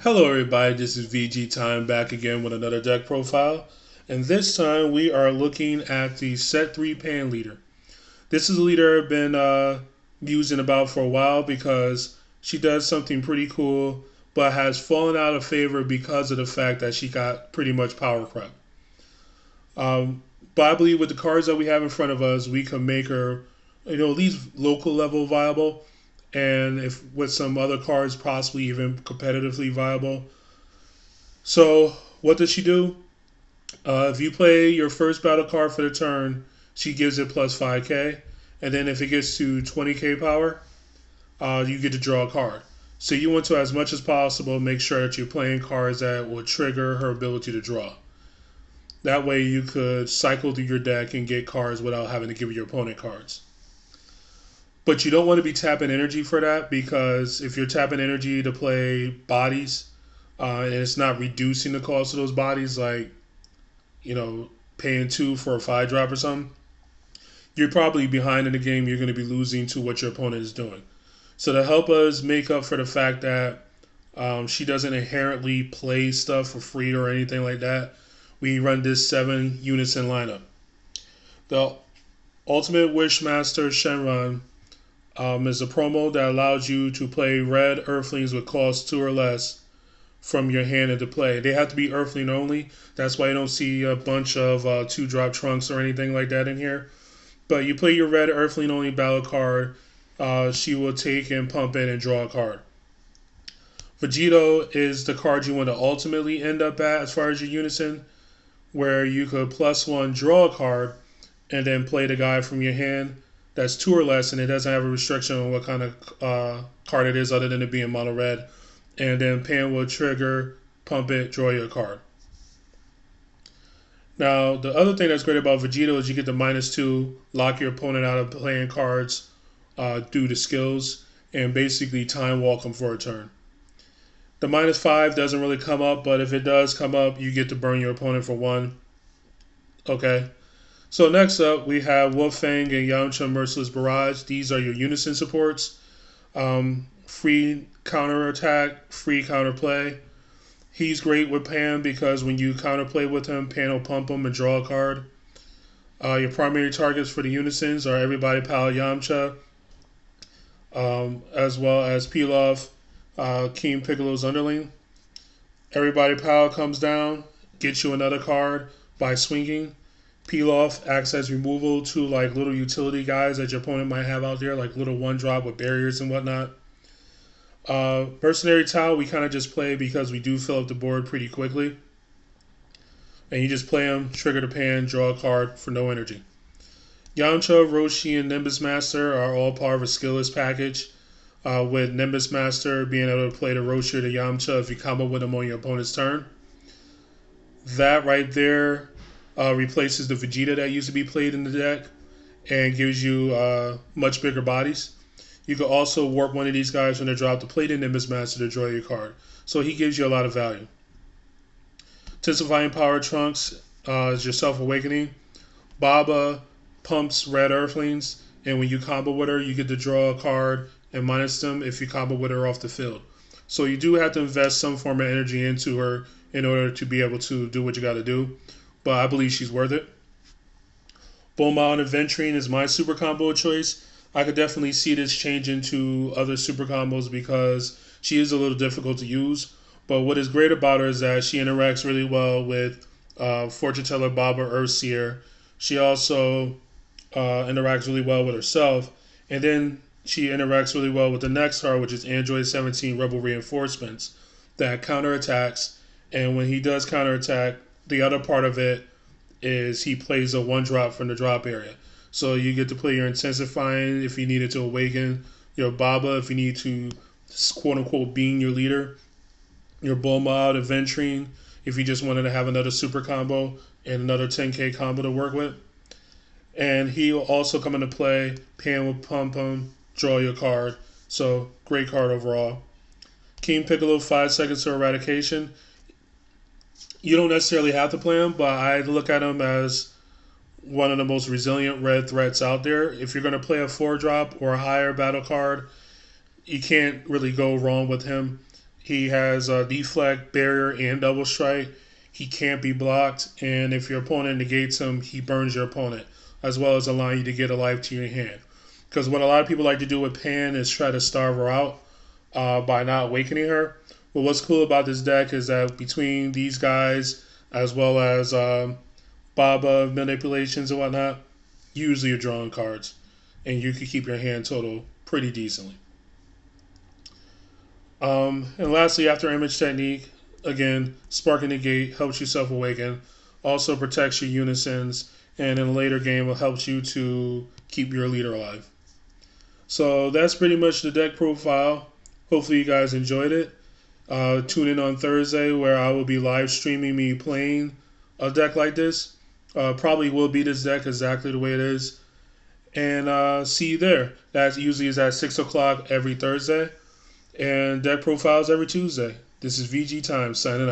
Hello everybody, this is VG Time back again with another deck profile. And this time we are looking at the Set 3 Pan leader. This is a leader I've been using about for a while because she does something pretty cool, but has fallen out of favor because of the fact that she got pretty much power crept. But I believe with the cards that we have in front of us, we can make her, at least local level viable, and if with some other cards possibly even competitively viable. So what does she do? If you play your first battle card for the turn, she gives it plus 5k, and then if it gets to 20k power, you get to draw a card. So you want to, as much as possible, make sure that you're playing cards that will trigger her ability to draw. That way you could cycle through your deck and get cards without having to give your opponent cards. But you don't want to be tapping energy for that, because if you're tapping energy to play bodies, and it's not reducing the cost of those bodies, like, paying 2 for a 5-drop or something, you're probably behind in the game. You're going to be losing to what your opponent is doing. So to help us make up for the fact that she doesn't inherently play stuff for free or anything like that, we run this 7 unison lineup. The Ultimate Wishmaster Shenron is a promo that allows you to play red Earthlings with cost 2 or less from your hand into play. They have to be Earthling only. That's why you don't see a bunch of 2-drop trunks or anything like that in here. But you play your red Earthling only battle card, she will take and pump in and draw a card. Vegito is the card you want to ultimately end up at as far as your unison, where you could +1 draw a card and then play the guy from your hand that's 2 or less, and it doesn't have a restriction on what kind of card it is other than it being mono red. And then Pan will trigger, pump it, draw your card. Now, the other thing that's great about Vegito is you get the -2, lock your opponent out of playing cards due to skills, and basically time walk them for a turn. The -5 doesn't really come up, but if it does come up, you get to burn your opponent for 1. Okay. So next up, we have Wolfang and Yamcha Merciless Barrage. These are your unison supports. Free counter attack, free counter play. He's great with Pan because when you counter play with him, Pan will pump him and draw a card. Your primary targets for the unisons are Everybody Pal Yamcha, as well as Pilaf, King Piccolo's underling. Everybody Pal comes down, gets you another card by swinging. Peel off acts as removal to like little utility guys that your opponent might have out there, like little 1-drop with barriers and whatnot. Mercenary Tau we kind of just play because we do fill up the board pretty quickly. And you just play them, trigger the Pan, draw a card for no energy. Yamcha, Roshi, and Nimbus Master are all part of a skillless package, with Nimbus Master being able to play the Roshi or the Yamcha if you combo with them on your opponent's turn. That right there replaces the Vegeta that used to be played in the deck and gives you much bigger bodies. You can also warp one of these guys when they're dropped to play the Nimbus Master to draw your card. So he gives you a lot of value. Intensifying Power Trunks is your Self-Awakening. Baba pumps red Earthlings, and when you combo with her, you get to draw a card and minus them if you combo with her off the field. So you do have to invest some form of energy into her in order to be able to do what you got to do. But I believe she's worth it. Bulma and Adventuring is my super combo choice. I could definitely see this change into other super combos because she is a little difficult to use. But what is great about her is that she interacts really well with Fortune Teller, Baba, Earthseer. She also interacts really well with herself. And then she interacts really well with the next card, which is Android 17 Rebel Reinforcements, that counterattacks. And when he does counterattack, the other part of it is he plays a 1-drop from the drop area. So you get to play your Intensifying if you needed to awaken, your Baba if you need to quote-unquote being your leader, your Bulma out Adventuring if you just wanted to have another super combo and another 10k combo to work with. And he will also come into play. Pan will pump him, draw your card. So great card overall. King Piccolo, 5 seconds to Eradication. You don't necessarily have to play him, but I look at him as one of the most resilient red threats out there. If you're going to play a 4-drop or a higher battle card, you can't really go wrong with him. He has deflect, barrier, and double strike. He can't be blocked, and if your opponent negates him, he burns your opponent, as well as allowing you to get a life to your hand. Because what a lot of people like to do with Pan is try to starve her out by not awakening her. But what's cool about this deck is that between these guys, as well as Baba manipulations and whatnot, usually you're drawing cards, and you can keep your hand total pretty decently. And lastly, after image technique, again, Spark and Negate helps you self-awaken, also protects your unisons, and in a later game will help you to keep your leader alive. So that's pretty much the deck profile. Hopefully you guys enjoyed it. Tune in on Thursday where I will be live streaming me playing a deck like this. Probably will be this deck exactly the way it is. And see you there. That usually is at 6 o'clock every Thursday. And deck profiles every Tuesday. This is VG Time signing out.